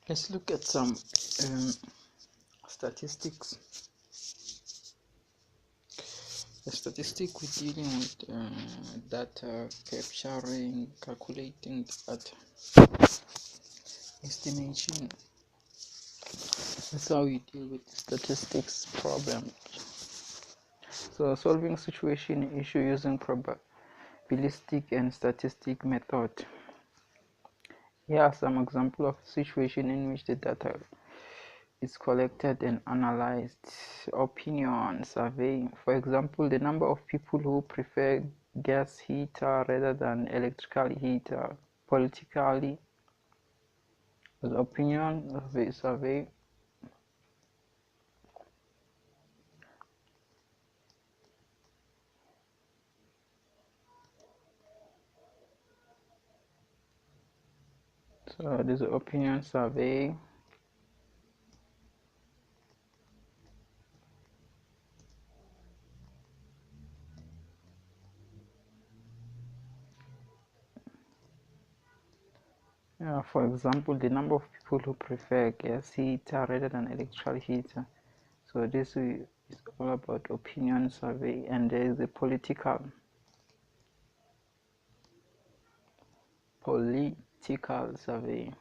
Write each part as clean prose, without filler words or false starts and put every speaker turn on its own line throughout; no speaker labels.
Let's look at some statistics. A statistic we're dealing with data capturing, calculating data, estimation. That's how we deal with statistics problem. So solving situation issue using probabilistic and statistic method. Here are some examples of situation in which the data is collected and analyzed. Opinion survey. For example, the number of people who prefer gas heater rather than electrical heater. Politically, the opinion survey. So there's an opinion survey. For example, the number of people who prefer gas heater rather than electrical heater. So this is all about opinion survey. And there is a political survey.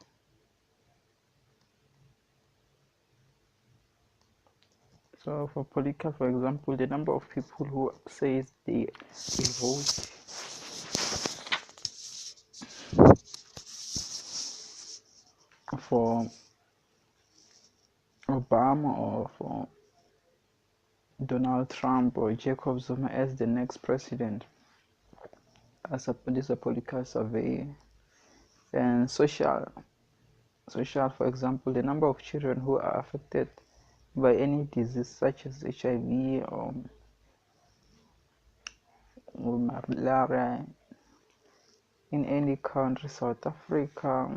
So for political, for example, the number of people who says they will vote for Obama or for Donald Trump or Jacob Zuma as the next president. This is a political survey. And social, for example, the number of children who are affected by any disease such as HIV or malaria in any country, South Africa,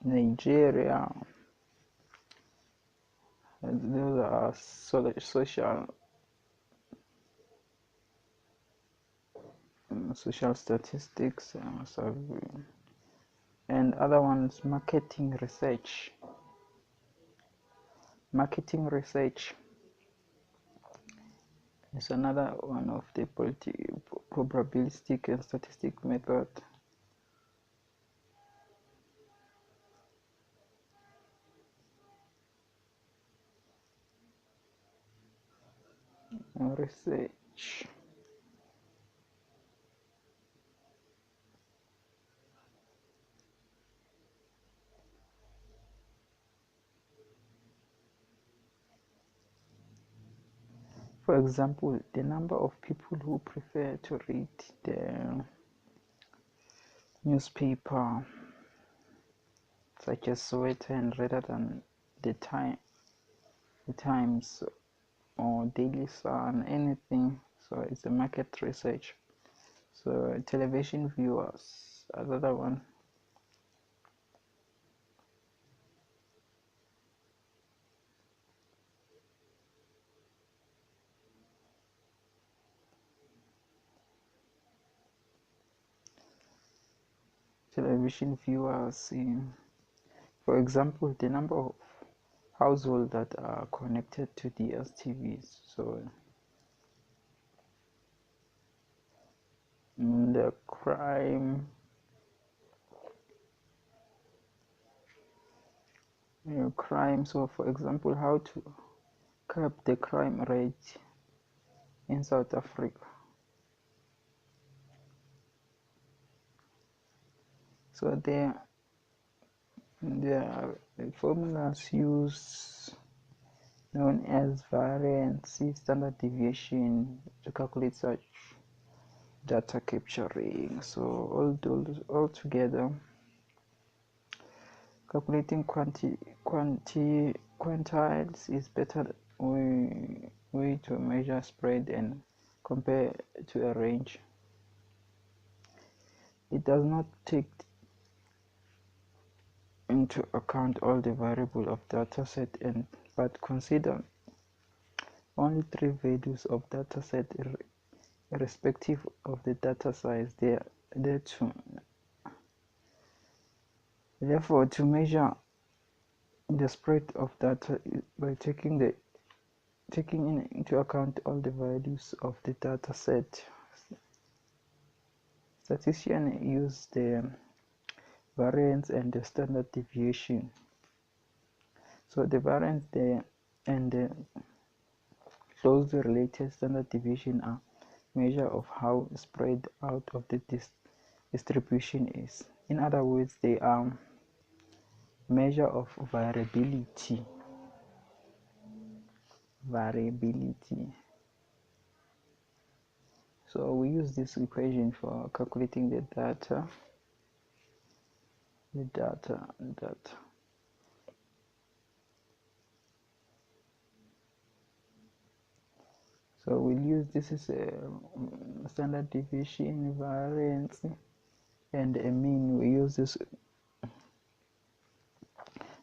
Nigeria. Those are social statistics survey. And other ones, marketing research is another one of the probabilistic and statistic method. Research. For example, the number of people who prefer to read the newspaper such as Sowetan rather than the Times or Daily Sun, anything. So it's a market research. So television viewers, another one. Television viewers, for example, the number of households that are connected to DSTVs. So the crime so for example, how to curb the crime rate in South Africa. So there are formulas used known as variance, standard deviation to calculate such data capturing. So all together, calculating quantiles is better way to measure spread and compare to a range. It does not take into account all the variables of dataset but consider only 3 values of dataset irrespective of the data size. There Therefore, to measure the spread of data by taking into account all the values of the data set, statisticians use the variance and the standard deviation. So the variance and the closely related standard deviation are measure of how spread out of the distribution is. In other words, they are measure of variability. So we use this equation for calculating the data. So we'll use this is a standard deviation, variance, and a mean. We use this.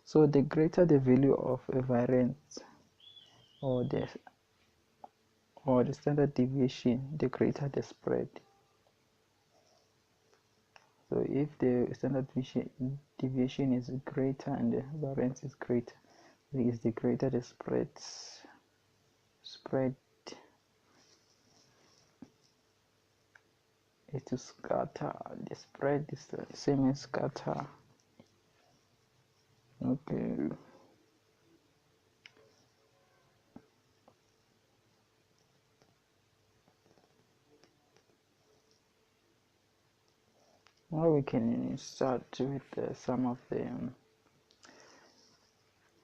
So the greater the value of a variance or the standard deviation, the greater the spread. So if the standard deviation is greater and the variance is greater, the greater the spread. It is scatter. The spread is the same as scatter. Okay. Now we can start with some of the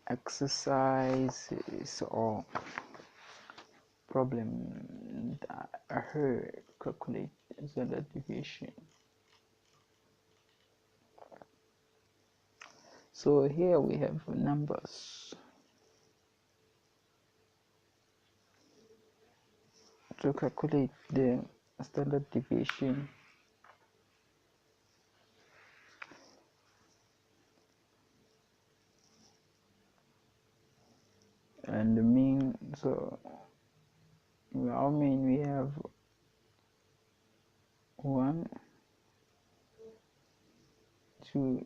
exercises or problem that I heard calculate standard deviation. So here we have numbers to calculate the standard deviation. And the mean, so our mean we have 1, 2,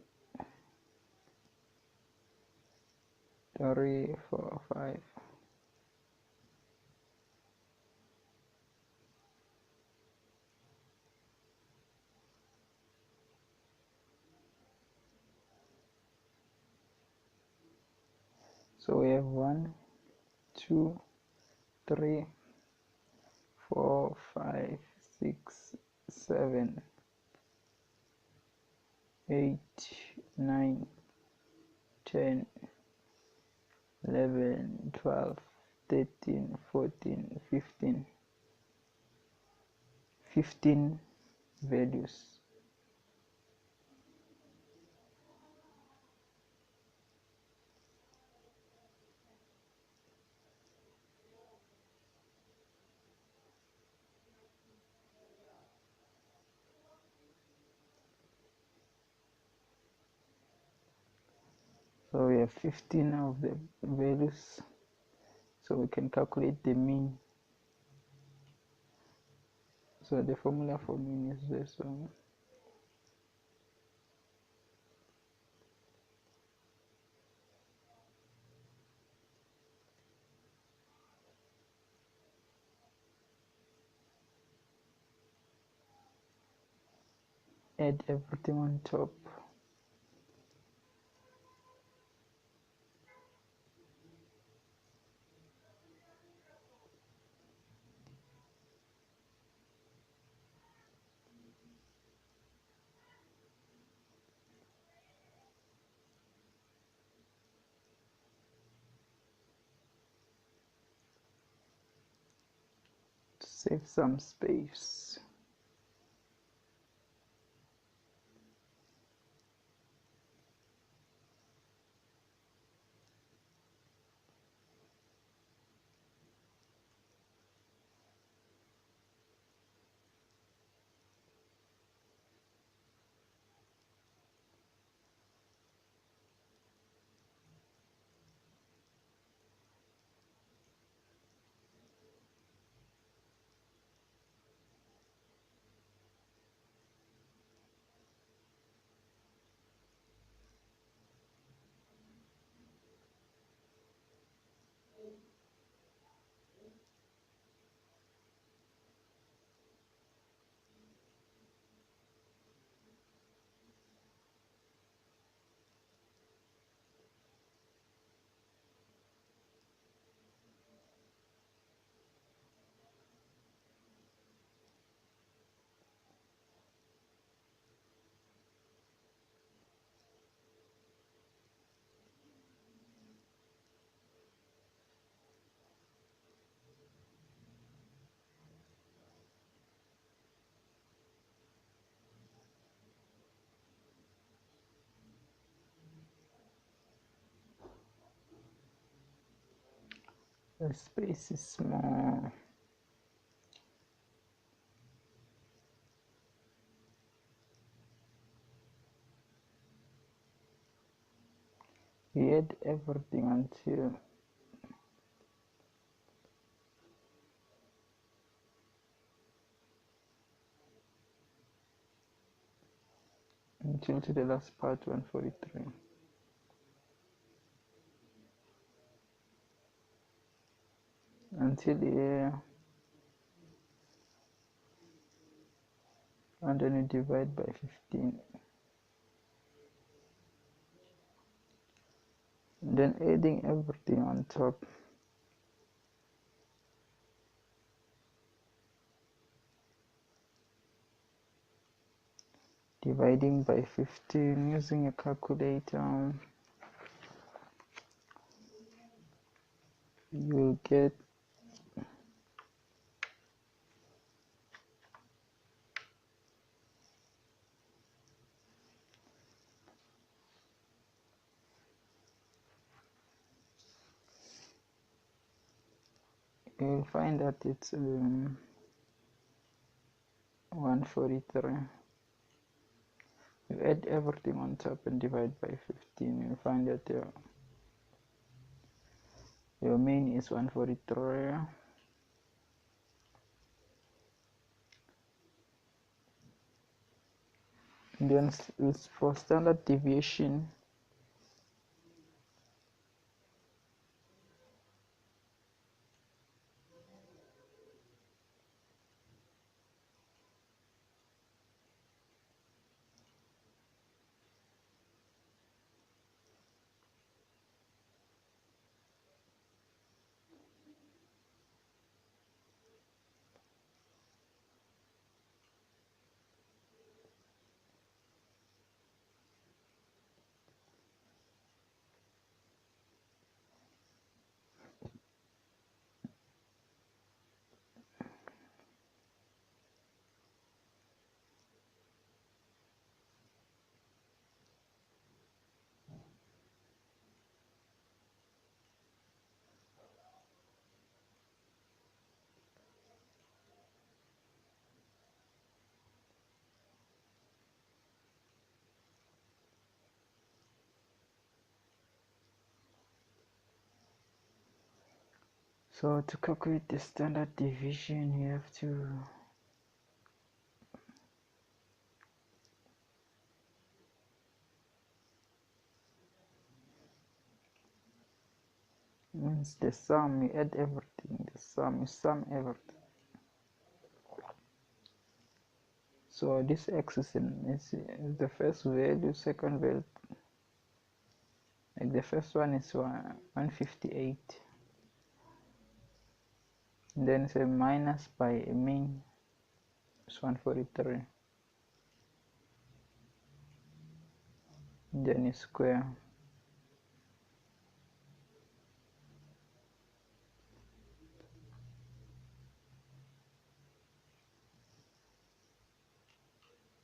3, 4, 5. So we have 1, 2, 3, 4, 5, 6, 7, 8, 9, 10, 11, 12, 13, 14, 15. 15 values. So we have 15 of the values, so we can calculate the mean. So the formula for mean is this one. Add everything on top. Save some space. The space is small. We add everything until to the last part, 143. Until here, and then you divide by 15. And then adding everything on top. Dividing by 15 using a calculator, you get you'll find that it's 143. You add everything on top and divide by 15. You'll find that your mean is 143. And then it's for standard deviation. So to calculate the standard deviation, you have to means the sum, you add everything, the sum, you sum everything. So this x is the first value, second value, like the first one is 158, and then say minus by a mean is 143, and then you square.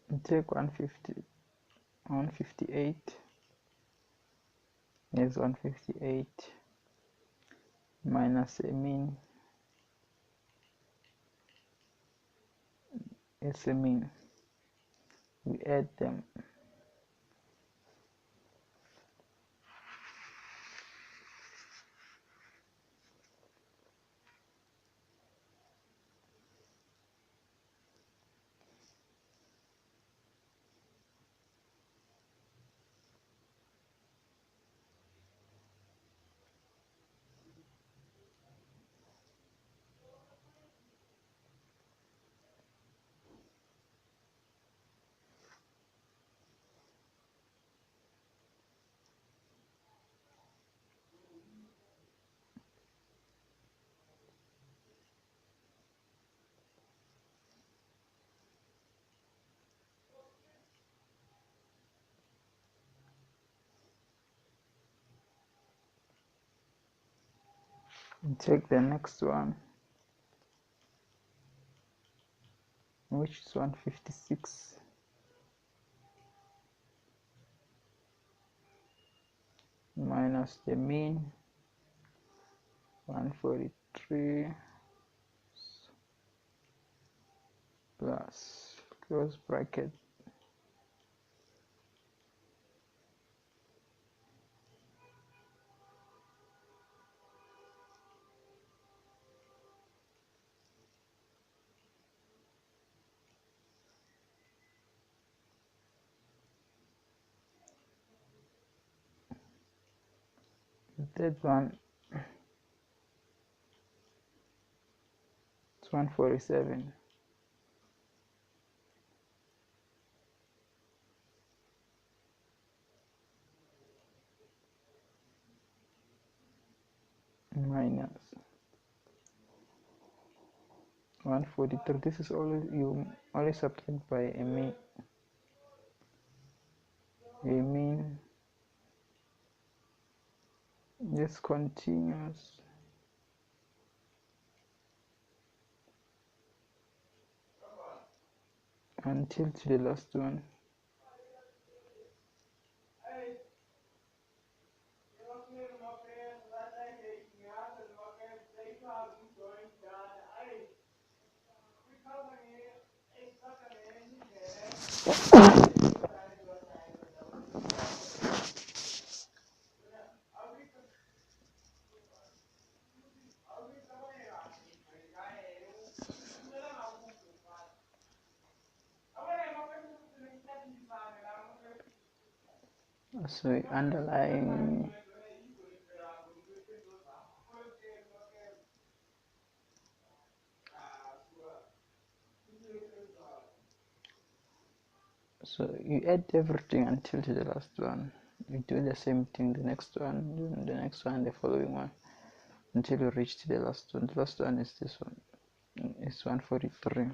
You take 158 is 158 minus a mean is a mean. We add them. And take the next one, which is 156 minus the mean 143 plus close bracket that one. It's 147 minus 143. This is always, you always subtract by a mean. This continues until to the last one. So underlying, so you add everything until to the last one. You do the same thing, the next one, the next one, the following one, until you reach to the last one. The last one is this one. It's 143.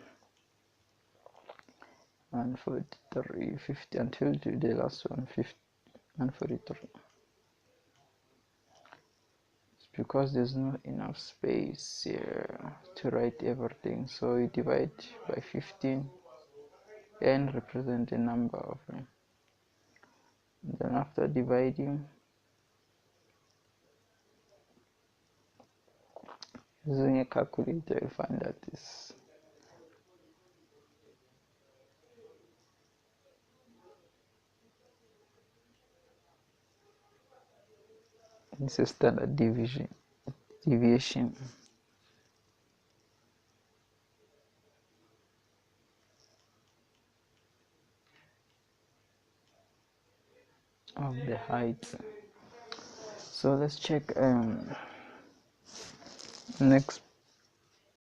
143, 50 until to the last one, 50, 143. It's because there's not enough space here to write everything, so you divide by 15 and represent a number of them. Then after dividing, using a calculator, you find that it's a standard deviation of the height. So let's check next